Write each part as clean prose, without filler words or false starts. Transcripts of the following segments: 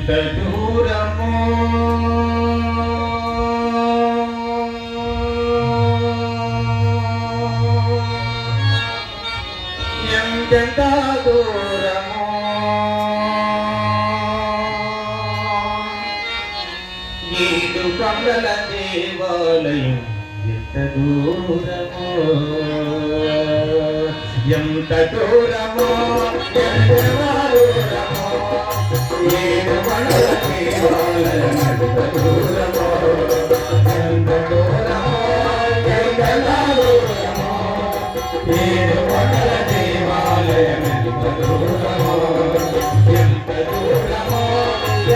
ఎంత దూరమో ఎంతెంత దూరమో ఏడు కొండల దేవాలయం ఎంత దూరమో ఎంత దూరమో ఏడు కొండల దేవాలయం ఎంత దూరమో ఎంత దూరమో ఎంత దూరమో ఏడు కొండల దేవాలయం ఎంత దూరమో ఎంత దూరమో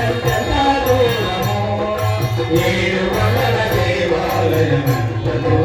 ఎంత దూరమో ఏడు కొండల దేవాలయం ఎంత దూరమో